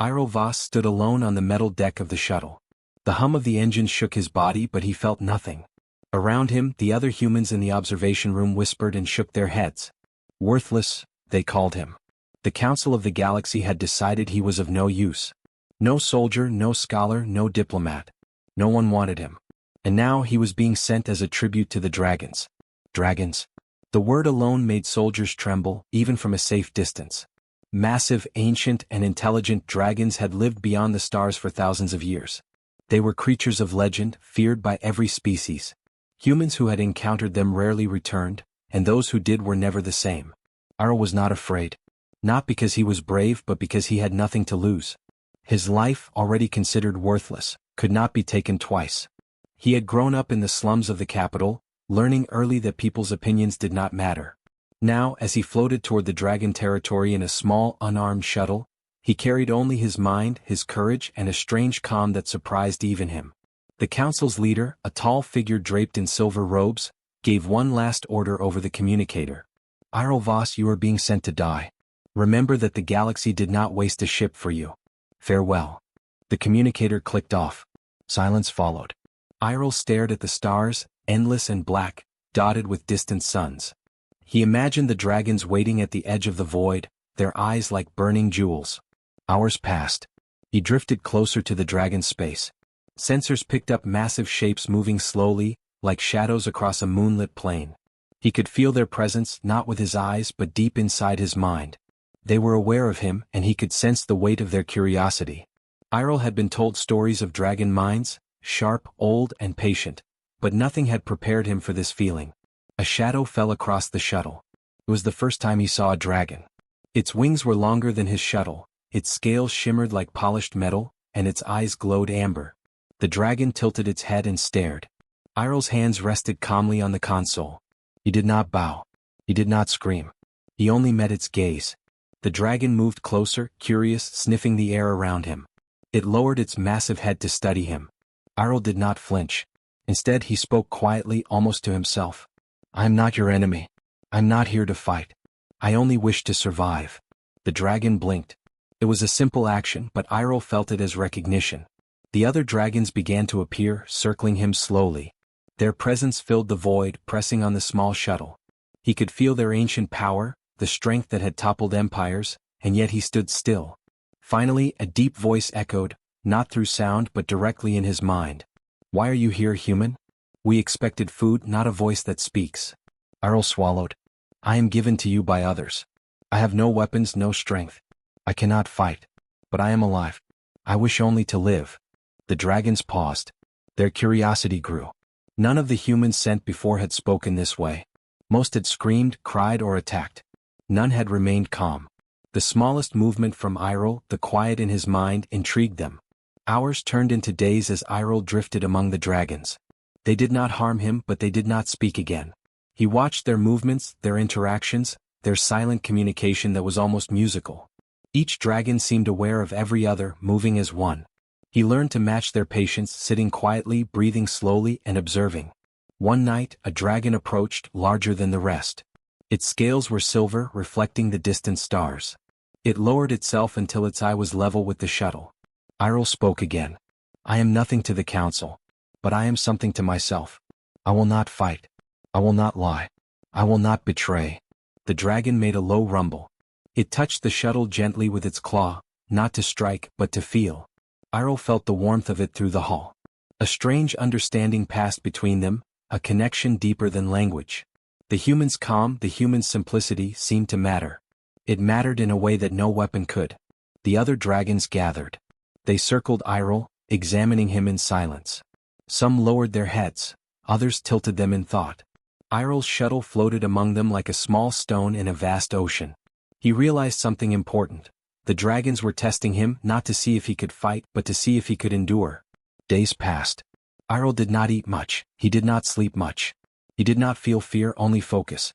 Voss stood alone on the metal deck of the shuttle. The hum of the engine shook his body, but he felt nothing. Around him, the other humans in the observation room whispered and shook their heads. Worthless, they called him. The Council of the Galaxy had decided he was of no use. No soldier, no scholar, no diplomat. No one wanted him. And now he was being sent as a tribute to the dragons. Dragons? The word alone made soldiers tremble, even from a safe distance. Massive, ancient, and intelligent dragons had lived beyond the stars for thousands of years. They were creatures of legend, feared by every species. Humans who had encountered them rarely returned, and those who did were never the same. Iroh was not afraid. Not because he was brave, but because he had nothing to lose. His life, already considered worthless, could not be taken twice. He had grown up in the slums of the capital, learning early that people's opinions did not matter. Now, as he floated toward the dragon territory in a small, unarmed shuttle, he carried only his mind, his courage, and a strange calm that surprised even him. The council's leader, a tall figure draped in silver robes, gave one last order over the communicator. Iroh Voss, you are being sent to die. Remember that the galaxy did not waste a ship for you. Farewell. The communicator clicked off. Silence followed. Iroh stared at the stars, endless and black, dotted with distant suns. He imagined the dragons waiting at the edge of the void, their eyes like burning jewels. Hours passed. He drifted closer to the dragon's space. Sensors picked up massive shapes moving slowly, like shadows across a moonlit plain. He could feel their presence not with his eyes but deep inside his mind. They were aware of him, and he could sense the weight of their curiosity. Iroh had been told stories of dragon minds, sharp, old, and patient, but nothing had prepared him for this feeling. A shadow fell across the shuttle. It was the first time he saw a dragon. Its wings were longer than his shuttle, its scales shimmered like polished metal, and its eyes glowed amber. The dragon tilted its head and stared. Iroh's hands rested calmly on the console. He did not bow. He did not scream. He only met its gaze. The dragon moved closer, curious, sniffing the air around him. It lowered its massive head to study him. Iroh did not flinch. Instead, he spoke quietly, almost to himself. I am not your enemy. I'm not here to fight. I only wish to survive. The dragon blinked. It was a simple action, but Iroh felt it as recognition. The other dragons began to appear, circling him slowly. Their presence filled the void, pressing on the small shuttle. He could feel their ancient power, the strength that had toppled empires, and yet he stood still. Finally, a deep voice echoed, not through sound but directly in his mind. Why are you here, human? We expected food, not a voice that speaks. Iroh swallowed. I am given to you by others. I have no weapons, no strength. I cannot fight. But I am alive. I wish only to live. The dragons paused. Their curiosity grew. None of the humans sent before had spoken this way. Most had screamed, cried, or attacked. None had remained calm. The smallest movement from Iroh, the quiet in his mind, intrigued them. Hours turned into days as Iroh drifted among the dragons. They did not harm him, but they did not speak again. He watched their movements, their interactions, their silent communication that was almost musical. Each dragon seemed aware of every other, moving as one. He learned to match their patience, sitting quietly, breathing slowly, and observing. One night, a dragon approached, larger than the rest. Its scales were silver, reflecting the distant stars. It lowered itself until its eye was level with the shuttle. Iroh spoke again. I am nothing to the council. But I am something to myself. I will not fight. I will not lie. I will not betray. The dragon made a low rumble. It touched the shuttle gently with its claw, not to strike, but to feel. Iroh felt the warmth of it through the hull. A strange understanding passed between them, a connection deeper than language. The human's calm, the human's simplicity seemed to matter. It mattered in a way that no weapon could. The other dragons gathered. They circled Iroh, examining him in silence. Some lowered their heads, others tilted them in thought. Iroh's shuttle floated among them like a small stone in a vast ocean. He realized something important. The dragons were testing him not to see if he could fight but to see if he could endure. Days passed. Iroh did not eat much, he did not sleep much. He did not feel fear, only focus.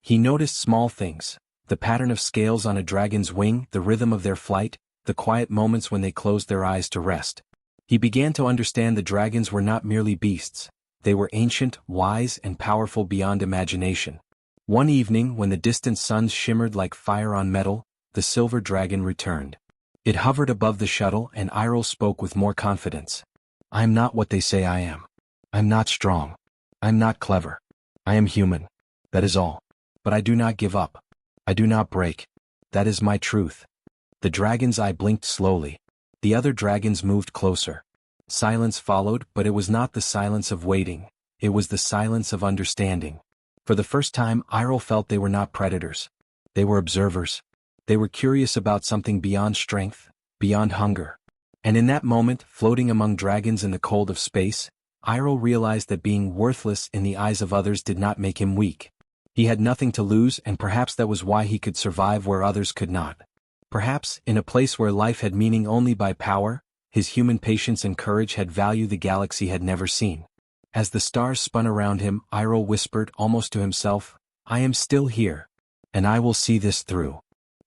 He noticed small things, the pattern of scales on a dragon's wing, the rhythm of their flight, the quiet moments when they closed their eyes to rest. He began to understand the dragons were not merely beasts. They were ancient, wise, and powerful beyond imagination. One evening, when the distant suns shimmered like fire on metal, the silver dragon returned. It hovered above the shuttle and Iroh spoke with more confidence. I am not what they say I am. I am not strong. I am not clever. I am human. That is all. But I do not give up. I do not break. That is my truth. The dragon's eye blinked slowly. The other dragons moved closer. Silence followed, but it was not the silence of waiting. It was the silence of understanding. For the first time, Iroh felt they were not predators. They were observers. They were curious about something beyond strength, beyond hunger. And in that moment, floating among dragons in the cold of space, Iroh realized that being worthless in the eyes of others did not make him weak. He had nothing to lose, and perhaps that was why he could survive where others could not. Perhaps, in a place where life had meaning only by power, his human patience and courage had value the galaxy had never seen. As the stars spun around him, Iroh whispered almost to himself, I am still here. And I will see this through.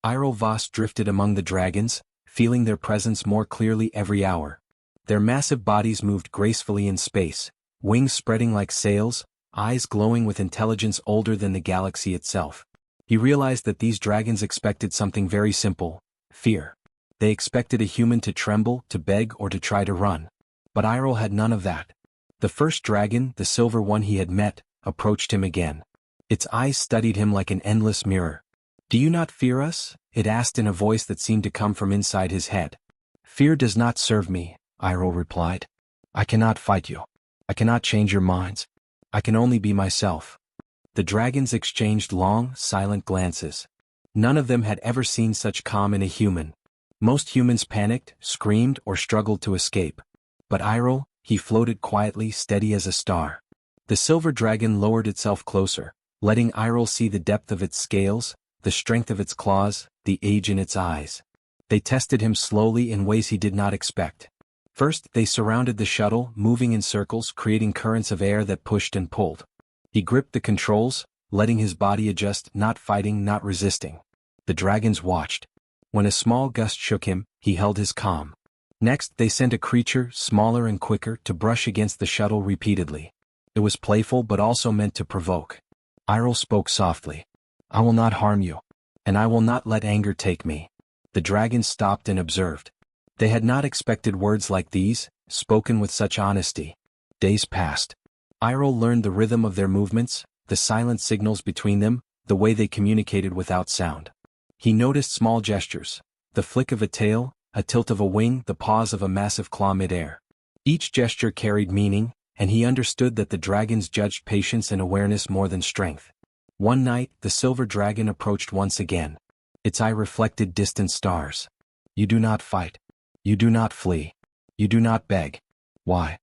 Iroh Voss drifted among the dragons, feeling their presence more clearly every hour. Their massive bodies moved gracefully in space, wings spreading like sails, eyes glowing with intelligence older than the galaxy itself. He realized that these dragons expected something very simple: fear. They expected a human to tremble, to beg, or to try to run. But Iroh had none of that. The first dragon, the silver one he had met, approached him again. Its eyes studied him like an endless mirror. Do you not fear us? It asked in a voice that seemed to come from inside his head. Fear does not serve me, Iroh replied. I cannot fight you. I cannot change your minds. I can only be myself. The dragons exchanged long, silent glances. None of them had ever seen such calm in a human. Most humans panicked, screamed, or struggled to escape. But Iroh, he floated quietly, steady as a star. The silver dragon lowered itself closer, letting Iroh see the depth of its scales, the strength of its claws, the age in its eyes. They tested him slowly in ways he did not expect. First, they surrounded the shuttle, moving in circles, creating currents of air that pushed and pulled. He gripped the controls, letting his body adjust, not fighting, not resisting. The dragons watched. When a small gust shook him, he held his calm. Next, they sent a creature, smaller and quicker, to brush against the shuttle repeatedly. It was playful but also meant to provoke. Iroh spoke softly. I will not harm you. And I will not let anger take me. The dragons stopped and observed. They had not expected words like these, spoken with such honesty. Days passed. Iroh learned the rhythm of their movements, the silent signals between them, the way they communicated without sound. He noticed small gestures, the flick of a tail, a tilt of a wing, the pause of a massive claw mid-air. Each gesture carried meaning, and he understood that the dragons judged patience and awareness more than strength. One night, the silver dragon approached once again. Its eye reflected distant stars. You do not fight. You do not flee. You do not beg. Why?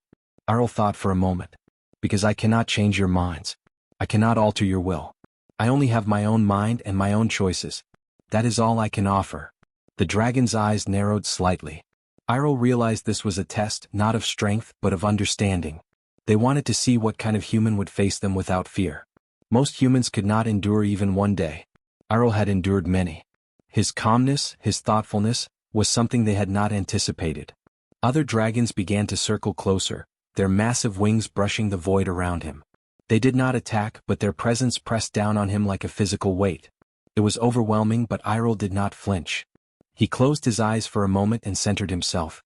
Iroh thought for a moment. Because I cannot change your minds. I cannot alter your will. I only have my own mind and my own choices. That is all I can offer. The dragon's eyes narrowed slightly. Iroh realized this was a test, not of strength, but of understanding. They wanted to see what kind of human would face them without fear. Most humans could not endure even one day. Iroh had endured many. His calmness, his thoughtfulness, was something they had not anticipated. Other dragons began to circle closer, their massive wings brushing the void around him. They did not attack, but their presence pressed down on him like a physical weight. It was overwhelming, but Iroh did not flinch. He closed his eyes for a moment and centered himself.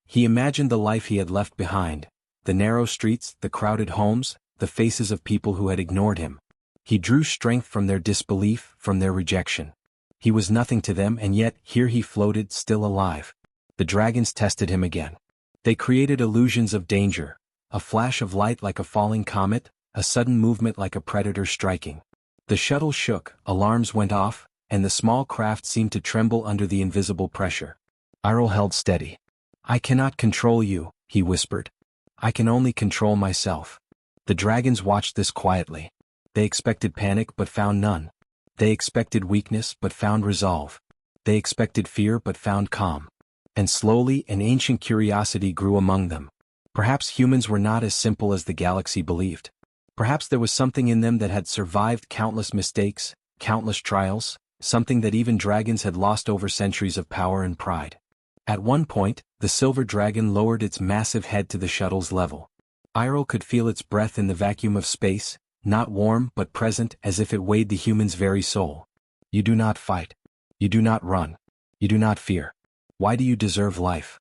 He imagined the life he had left behind, the narrow streets, the crowded homes, the faces of people who had ignored him. He drew strength from their disbelief, from their rejection. He was nothing to them, and yet, here he floated, still alive. The dragons tested him again. They created illusions of danger, a flash of light like a falling comet, a sudden movement like a predator striking. The shuttle shook, alarms went off, and the small craft seemed to tremble under the invisible pressure. Iroh held steady. I cannot control you, he whispered. I can only control myself. The dragons watched this quietly. They expected panic but found none. They expected weakness but found resolve. They expected fear but found calm. And slowly an ancient curiosity grew among them. Perhaps humans were not as simple as the galaxy believed. Perhaps there was something in them that had survived countless mistakes, countless trials, something that even dragons had lost over centuries of power and pride. At one point, the silver dragon lowered its massive head to the shuttle's level. Iroh could feel its breath in the vacuum of space, not warm but present, as if it weighed the human's very soul. You do not fight. You do not run. You do not fear. Why do you deserve life?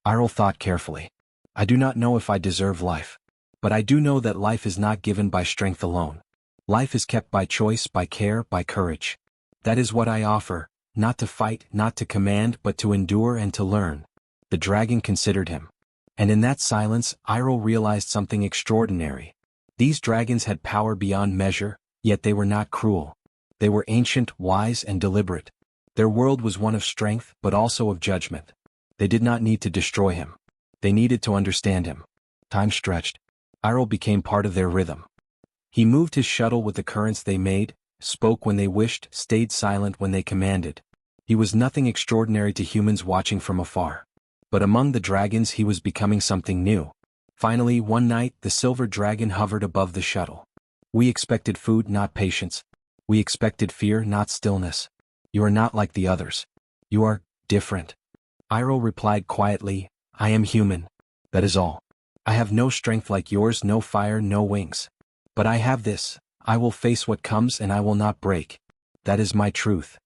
Iroh thought carefully. I do not know if I deserve life. But I do know that life is not given by strength alone. Life is kept by choice, by care, by courage. That is what I offer, not to fight, not to command, but to endure and to learn. The dragon considered him. And in that silence, Iroh realized something extraordinary. These dragons had power beyond measure, yet they were not cruel. They were ancient, wise, and deliberate. Their world was one of strength, but also of judgment. They did not need to destroy him. They needed to understand him. Time stretched. Iroh became part of their rhythm. He moved his shuttle with the currents they made, spoke when they wished, stayed silent when they commanded. He was nothing extraordinary to humans watching from afar. But among the dragons he was becoming something new. Finally, one night, the silver dragon hovered above the shuttle. We expected food, not patience. We expected fear, not stillness. You are not like the others. You are different. Iroh replied quietly, I am human. That is all. I have no strength like yours, no fire, no wings. But I have this. I will face what comes and I will not break. That is my truth.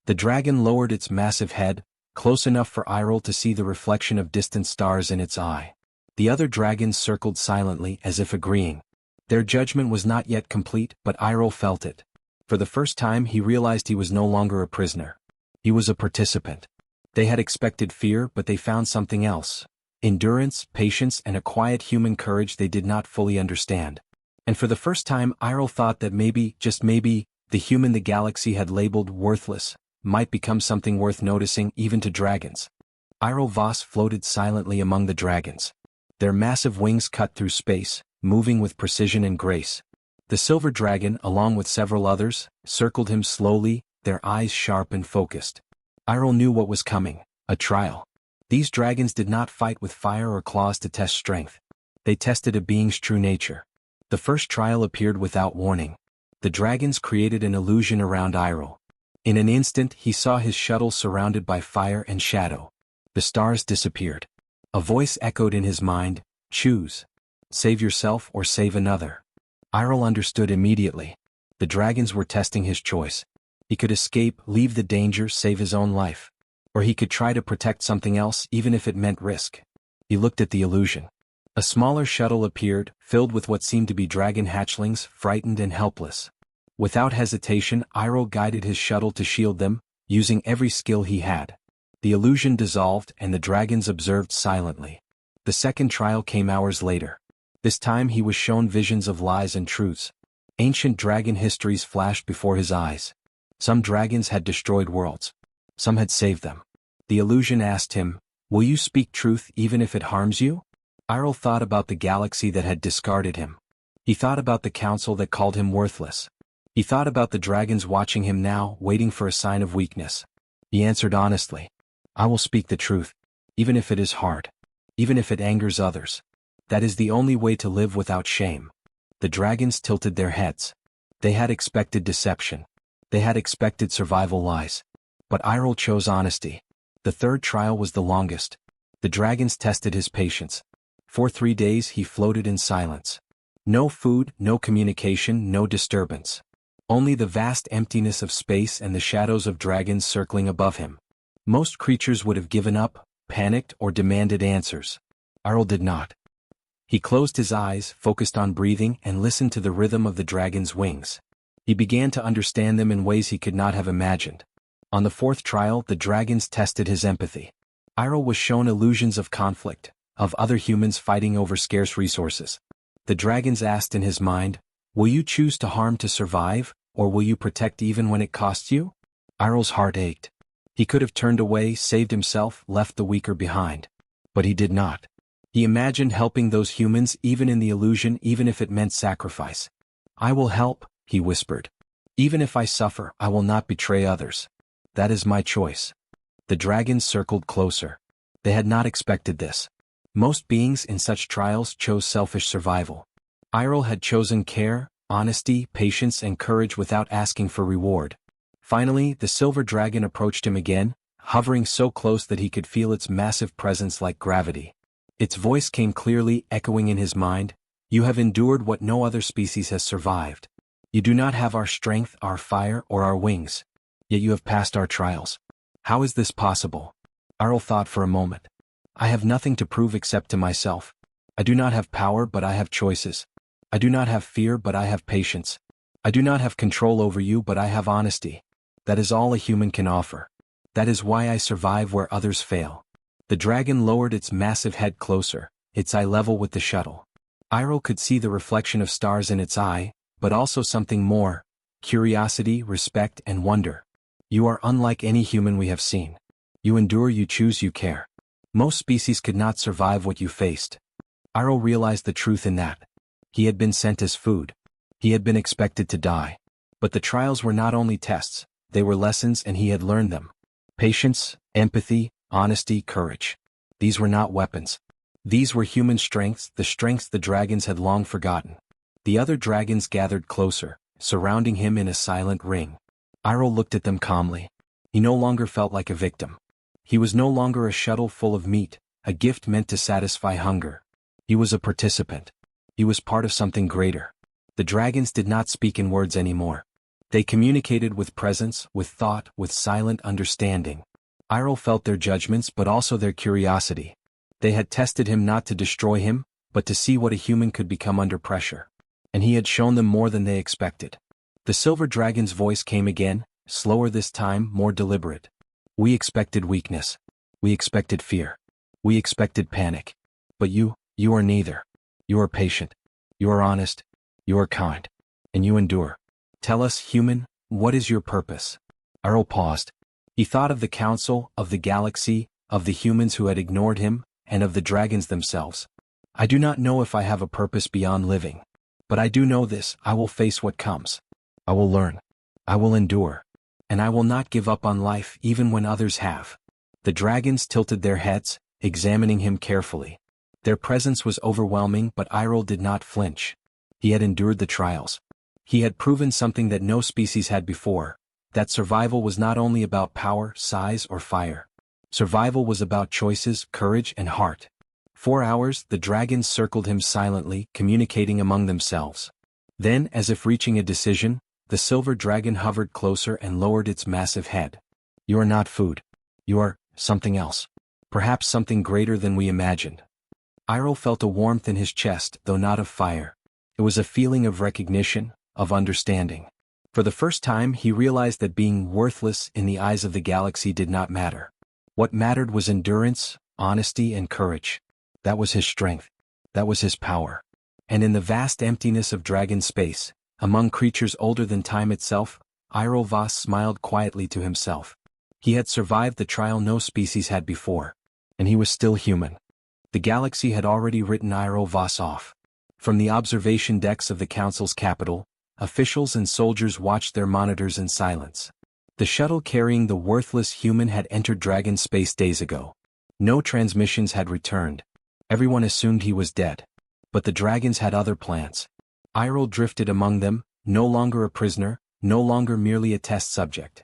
The dragon lowered its massive head, close enough for Iroh to see the reflection of distant stars in its eye. The other dragons circled silently as if agreeing. Their judgment was not yet complete, but Iroh felt it. For the first time he realized he was no longer a prisoner. He was a participant. They had expected fear, but they found something else. Endurance, patience, and a quiet human courage they did not fully understand. And for the first time Iroh thought that maybe, just maybe, the human the galaxy had labeled worthless might become something worth noticing even to dragons. Iroh Voss floated silently among the dragons. Their massive wings cut through space, moving with precision and grace. The silver dragon, along with several others, circled him slowly, their eyes sharp and focused. Iroh knew what was coming, a trial. These dragons did not fight with fire or claws to test strength. They tested a being's true nature. The first trial appeared without warning. The dragons created an illusion around Iroh. In an instant he saw his shuttle surrounded by fire and shadow. The stars disappeared. A voice echoed in his mind, choose. Save yourself or save another. Iroh understood immediately. The dragons were testing his choice. He could escape, leave the danger, save his own life. Or he could try to protect something else even if it meant risk. He looked at the illusion. A smaller shuttle appeared, filled with what seemed to be dragon hatchlings, frightened and helpless. Without hesitation, Iroh guided his shuttle to shield them, using every skill he had. The illusion dissolved and the dragons observed silently. The second trial came hours later. This time he was shown visions of lies and truths. Ancient dragon histories flashed before his eyes. Some dragons had destroyed worlds. Some had saved them. The illusion asked him, will you speak truth even if it harms you? Iroh thought about the galaxy that had discarded him. He thought about the council that called him worthless. He thought about the dragons watching him now, waiting for a sign of weakness. He answered honestly, I will speak the truth, even if it is hard, even if it angers others. That is the only way to live without shame. The dragons tilted their heads. They had expected deception. They had expected survival lies. But Iroh chose honesty. The third trial was the longest. The dragons tested his patience. For 3 days he floated in silence. No food, no communication, no disturbance. Only the vast emptiness of space and the shadows of dragons circling above him. Most creatures would have given up, panicked, or demanded answers. Iroh did not. He closed his eyes, focused on breathing, and listened to the rhythm of the dragon's wings. He began to understand them in ways he could not have imagined. On the fourth trial, the dragons tested his empathy. Iroh was shown illusions of conflict, of other humans fighting over scarce resources. The dragons asked in his mind, will you choose to harm to survive, or will you protect even when it costs you? Iroh's heart ached. He could have turned away, saved himself, left the weaker behind. But he did not. He imagined helping those humans even in the illusion, even if it meant sacrifice. I will help, he whispered. Even if I suffer, I will not betray others. That is my choice. The dragons circled closer. They had not expected this. Most beings in such trials chose selfish survival. Iroh had chosen care, honesty, patience, and courage without asking for reward. Finally, the silver dragon approached him again, hovering so close that he could feel its massive presence like gravity. Its voice came clearly, echoing in his mind, you have endured what no other species has survived. You do not have our strength, our fire, or our wings. Yet you have passed our trials. How is this possible? Arl thought for a moment. I have nothing to prove except to myself. I do not have power, but I have choices. I do not have fear, but I have patience. I do not have control over you, but I have honesty. That is all a human can offer. That is why I survive where others fail. The dragon lowered its massive head closer, its eye level with the shuttle. Iroh could see the reflection of stars in its eye, but also something more: curiosity, respect, and wonder. You are unlike any human we have seen. You endure, you choose, you care. Most species could not survive what you faced. Iroh realized the truth in that. He had been sent as food. He had been expected to die. But the trials were not only tests, they were lessons, and he had learned them. Patience, empathy, honesty, courage. These were not weapons. These were human strengths, the strengths the dragons had long forgotten. The other dragons gathered closer, surrounding him in a silent ring. Iroh looked at them calmly. He no longer felt like a victim. He was no longer a shuttle full of meat, a gift meant to satisfy hunger. He was a participant. He was part of something greater. The dragons did not speak in words anymore. They communicated with presence, with thought, with silent understanding. Iroh felt their judgments, but also their curiosity. They had tested him not to destroy him, but to see what a human could become under pressure. And he had shown them more than they expected. The silver dragon's voice came again, slower this time, more deliberate. We expected weakness. We expected fear. We expected panic. But you are neither. You are patient. You are honest. You are kind. And you endure. Tell us, human, what is your purpose? Iroh paused. He thought of the council, of the galaxy, of the humans who had ignored him, and of the dragons themselves. I do not know if I have a purpose beyond living. But I do know this: I will face what comes. I will learn. I will endure. And I will not give up on life even when others have. The dragons tilted their heads, examining him carefully. Their presence was overwhelming, but Iroh did not flinch. He had endured the trials. He had proven something that no species had before, that survival was not only about power, size, or fire. Survival was about choices, courage, and heart. 4 hours, the dragons circled him silently, communicating among themselves. Then, as if reaching a decision, the silver dragon hovered closer and lowered its massive head. You are not food. You are something else. Perhaps something greater than we imagined. Iroh felt a warmth in his chest, though not of fire. It was a feeling of recognition, of understanding. For the first time he realized that being worthless in the eyes of the galaxy did not matter. What mattered was endurance, honesty, and courage. That was his strength. That was his power. And in the vast emptiness of dragon space, among creatures older than time itself, Iroh Voss smiled quietly to himself. He had survived the trial no species had before. And he was still human. The galaxy had already written Iroh Voss off. From the observation decks of the Council's capital, officials and soldiers watched their monitors in silence. The shuttle carrying the worthless human had entered dragon space days ago. No transmissions had returned. Everyone assumed he was dead. But the dragons had other plans. Iroh drifted among them, no longer a prisoner, no longer merely a test subject.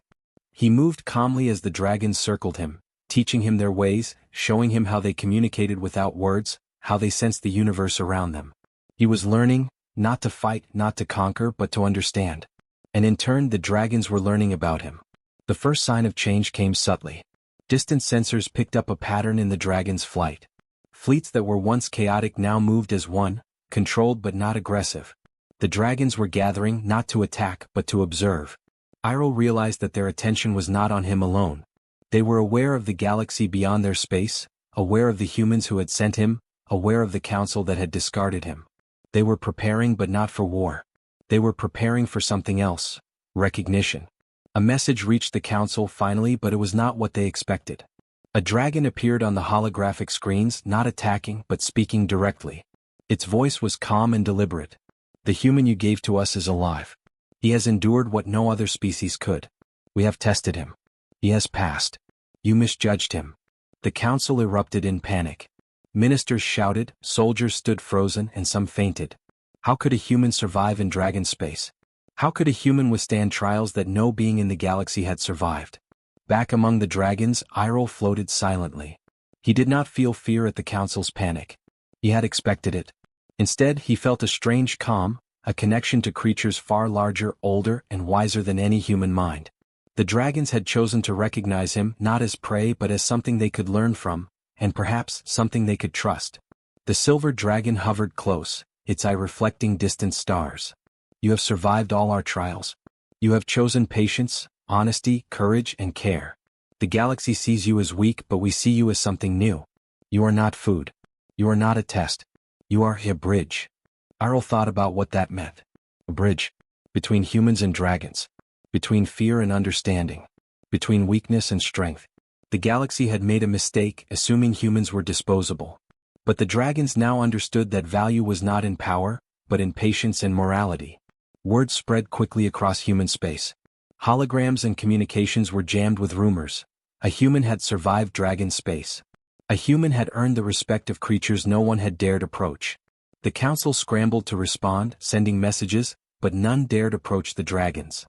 He moved calmly as the dragons circled him, teaching him their ways, showing him how they communicated without words, how they sensed the universe around them. He was learning, not to fight, not to conquer, but to understand. And in turn the dragons were learning about him. The first sign of change came subtly. Distant sensors picked up a pattern in the dragon's flight. Fleets that were once chaotic now moved as one, controlled but not aggressive. The dragons were gathering not to attack but to observe. Iroh realized that their attention was not on him alone. They were aware of the galaxy beyond their space, aware of the humans who had sent him, aware of the council that had discarded him. They were preparing but not for war. They were preparing for something else: recognition. A message reached the council finally, but it was not what they expected. A dragon appeared on the holographic screens, not attacking but speaking directly. Its voice was calm and deliberate. The human you gave to us is alive. He has endured what no other species could. We have tested him. He has passed. You misjudged him. The council erupted in panic. Ministers shouted, soldiers stood frozen, and some fainted. How could a human survive in dragon space? How could a human withstand trials that no being in the galaxy had survived? Back among the dragons, Iroh floated silently. He did not feel fear at the council's panic. He had expected it. Instead, he felt a strange calm, a connection to creatures far larger, older, and wiser than any human mind. The dragons had chosen to recognize him not as prey but as something they could learn from, and perhaps something they could trust. The silver dragon hovered close, its eye reflecting distant stars. You have survived all our trials. You have chosen patience, honesty, courage, and care. The galaxy sees you as weak, but we see you as something new. You are not food. You are not a test. You are a bridge. Iroh thought about what that meant. A bridge. Between humans and dragons. Between fear and understanding. Between weakness and strength. The galaxy had made a mistake, assuming humans were disposable. But the dragons now understood that value was not in power, but in patience and morality. Word spread quickly across human space. Holograms and communications were jammed with rumors. A human had survived dragon space. A human had earned the respect of creatures no one had dared approach. The council scrambled to respond, sending messages, but none dared approach the dragons.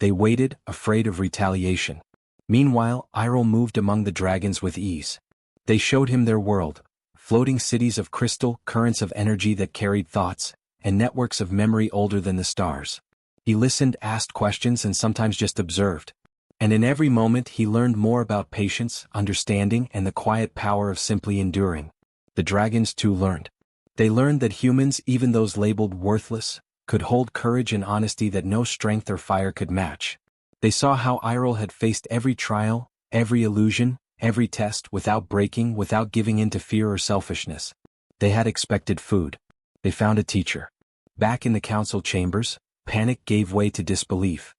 They waited, afraid of retaliation. Meanwhile, Iroh moved among the dragons with ease. They showed him their world, floating cities of crystal, currents of energy that carried thoughts, and networks of memory older than the stars. He listened, asked questions, and sometimes just observed. And in every moment he learned more about patience, understanding, and the quiet power of simply enduring. The dragons too learned. They learned that humans, even those labeled worthless, could hold courage and honesty that no strength or fire could match. They saw how Iroh had faced every trial, every illusion, every test without breaking, without giving in to fear or selfishness. They had expected food. They found a teacher. Back in the council chambers, panic gave way to disbelief.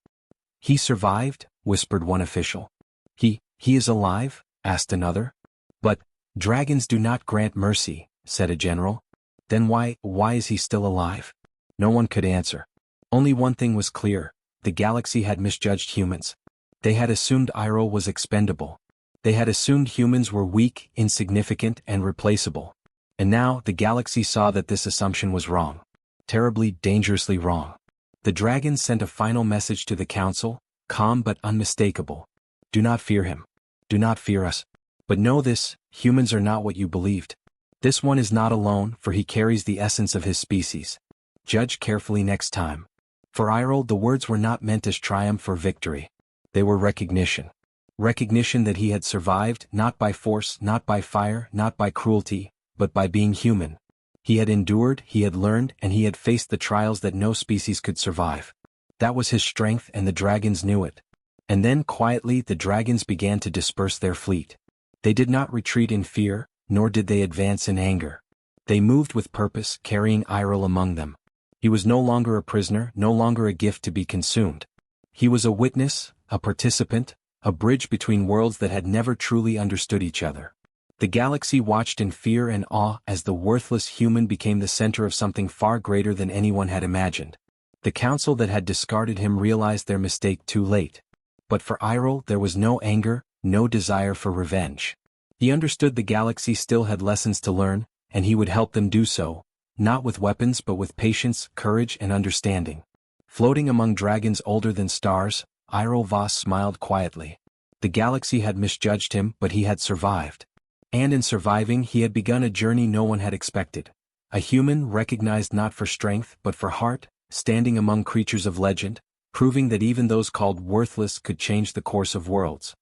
"He survived," whispered one official. He is alive?" asked another. "But dragons do not grant mercy," said a general. "Then why is he still alive?" No one could answer. Only one thing was clear: the galaxy had misjudged humans. They had assumed Iroh was expendable. They had assumed humans were weak, insignificant, and replaceable. And now the galaxy saw that this assumption was wrong. Terribly, dangerously wrong. The dragons sent a final message to the council, calm but unmistakable. "Do not fear him. Do not fear us. But know this, humans are not what you believed. This one is not alone, for he carries the essence of his species. Judge carefully next time." For Iroh, the words were not meant as triumph or victory. They were recognition. Recognition that he had survived, not by force, not by fire, not by cruelty, but by being human. He had endured, he had learned, and he had faced the trials that no species could survive. That was his strength, and the dragons knew it. And then, quietly, the dragons began to disperse their fleet. They did not retreat in fear, nor did they advance in anger. They moved with purpose, carrying Iroh among them. He was no longer a prisoner, no longer a gift to be consumed. He was a witness, a participant, a bridge between worlds that had never truly understood each other. The galaxy watched in fear and awe as the worthless human became the center of something far greater than anyone had imagined. The council that had discarded him realized their mistake too late. But for Iroh there was no anger, no desire for revenge. He understood the galaxy still had lessons to learn, and he would help them do so, not with weapons but with patience, courage, and understanding. Floating among dragons older than stars, Iroh Voss smiled quietly. The galaxy had misjudged him, but he had survived. And in surviving he had begun a journey no one had expected. A human recognized not for strength but for heart, standing among creatures of legend, proving that even those called worthless could change the course of worlds.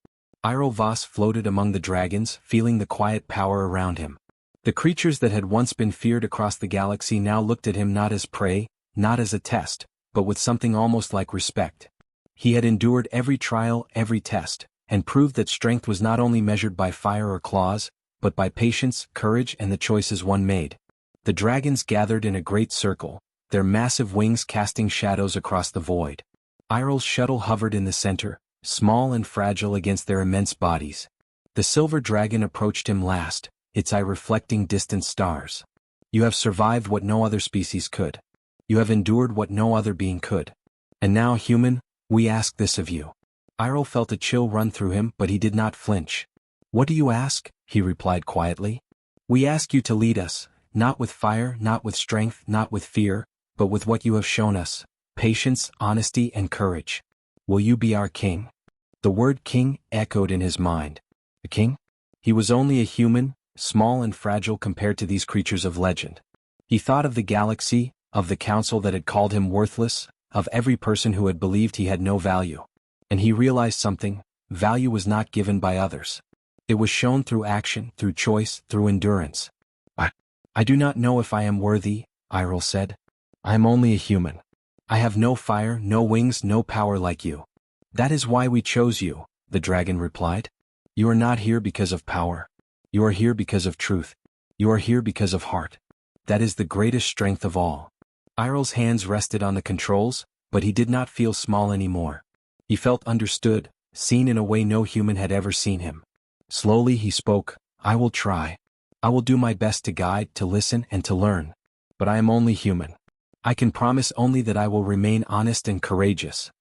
Iroh Voss floated among the dragons, feeling the quiet power around him. The creatures that had once been feared across the galaxy now looked at him not as prey, not as a test, but with something almost like respect. He had endured every trial, every test, and proved that strength was not only measured by fire or claws, but by patience, courage, and the choices one made. The dragons gathered in a great circle, their massive wings casting shadows across the void. Iroh's shuttle hovered in the center, small and fragile against their immense bodies. The silver dragon approached him last, its eye reflecting distant stars. "You have survived what no other species could. You have endured what no other being could. And now, human, we ask this of you." Iroh felt a chill run through him, but he did not flinch. "What do you ask?" he replied quietly. "We ask you to lead us, not with fire, not with strength, not with fear, but with what you have shown us, patience, honesty, and courage. Will you be our king?" The word king echoed in his mind. A king? He was only a human, small and fragile compared to these creatures of legend. He thought of the galaxy, of the council that had called him worthless, of every person who had believed he had no value. And he realized something: value was not given by others. It was shown through action, through choice, through endurance. I do not know if I am worthy, Iroh said. I am only a human. I have no fire, no wings, no power like you. That is why we chose you, the dragon replied. You are not here because of power. You are here because of truth. You are here because of heart. That is the greatest strength of all. Iroh's hands rested on the controls, but he did not feel small anymore. He felt understood, seen in a way no human had ever seen him. Slowly he spoke, I will try. I will do my best to guide, to listen, and to learn. But I am only human. I can promise only that I will remain honest and courageous.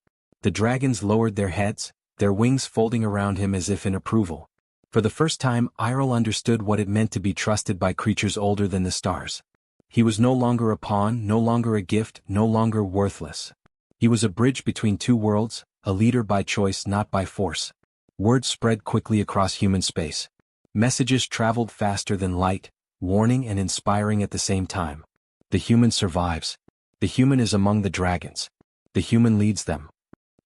The dragons lowered their heads, their wings folding around him as if in approval. For the first time, Iroh understood what it meant to be trusted by creatures older than the stars. He was no longer a pawn, no longer a gift, no longer worthless. He was a bridge between two worlds, a leader by choice, not by force. Word spread quickly across human space. Messages traveled faster than light, warning and inspiring at the same time. The human survives. The human is among the dragons. The human leads them.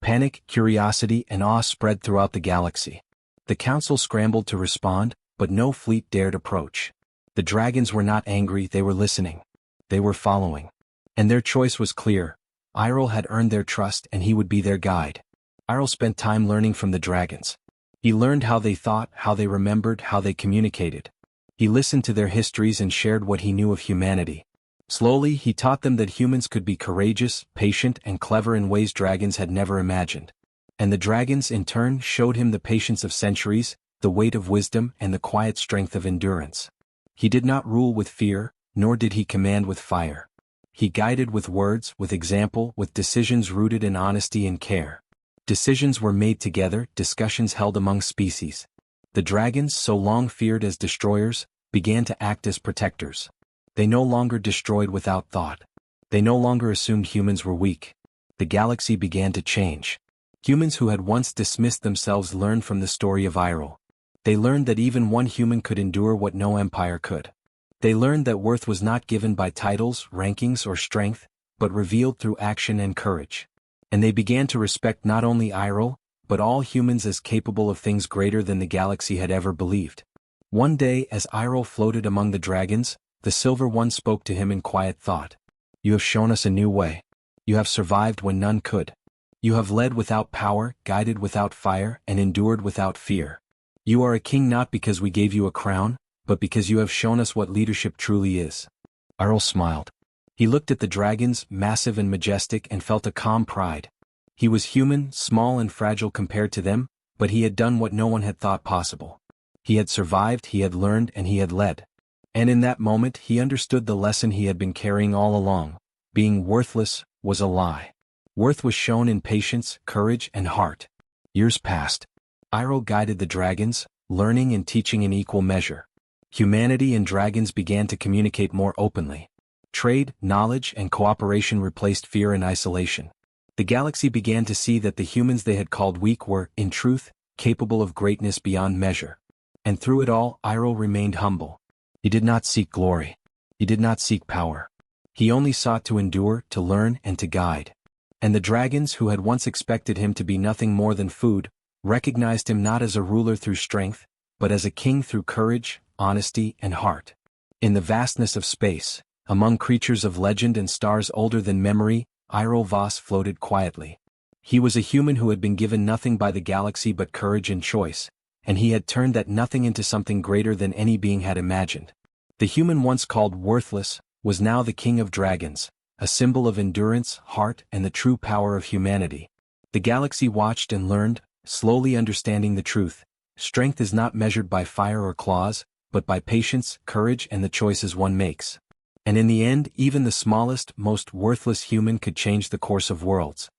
Panic, curiosity, and awe spread throughout the galaxy. The council scrambled to respond, but no fleet dared approach. The dragons were not angry, they were listening. They were following. And their choice was clear. Iroh had earned their trust and he would be their guide. Iroh spent time learning from the dragons. He learned how they thought, how they remembered, how they communicated. He listened to their histories and shared what he knew of humanity. Slowly, he taught them that humans could be courageous, patient, and clever in ways dragons had never imagined. And the dragons, in turn, showed him the patience of centuries, the weight of wisdom, and the quiet strength of endurance. He did not rule with fear, nor did he command with fire. He guided with words, with example, with decisions rooted in honesty and care. Decisions were made together, discussions held among species. The dragons, so long feared as destroyers, began to act as protectors. They no longer destroyed without thought. They no longer assumed humans were weak. The galaxy began to change. Humans who had once dismissed themselves learned from the story of Iroh. They learned that even one human could endure what no empire could. They learned that worth was not given by titles, rankings, or strength, but revealed through action and courage. And they began to respect not only Iroh, but all humans as capable of things greater than the galaxy had ever believed. One day, as Iroh floated among the dragons, the Silver One spoke to him in quiet thought. You have shown us a new way. You have survived when none could. You have led without power, guided without fire, and endured without fear. You are a king not because we gave you a crown, but because you have shown us what leadership truly is. Iroh smiled. He looked at the dragons, massive and majestic, and felt a calm pride. He was human, small and fragile compared to them, but he had done what no one had thought possible. He had survived, he had learned, and he had led. And in that moment he understood the lesson he had been carrying all along. Being worthless was a lie. Worth was shown in patience, courage, and heart. Years passed. Iroh guided the dragons, learning and teaching in equal measure. Humanity and dragons began to communicate more openly. Trade, knowledge, and cooperation replaced fear and isolation. The galaxy began to see that the humans they had called weak were, in truth, capable of greatness beyond measure. And through it all, Iroh remained humble. He did not seek glory. He did not seek power. He only sought to endure, to learn, and to guide. And the dragons, who had once expected him to be nothing more than food, recognized him not as a ruler through strength, but as a king through courage, honesty, and heart. In the vastness of space, among creatures of legend and stars older than memory, Iroh Voss floated quietly. He was a human who had been given nothing by the galaxy but courage and choice, and he had turned that nothing into something greater than any being had imagined. The human once called worthless was now the king of dragons, a symbol of endurance, heart, and the true power of humanity. The galaxy watched and learned, slowly understanding the truth. Strength is not measured by fire or claws, but by patience, courage, and the choices one makes. And in the end, even the smallest, most worthless human could change the course of worlds.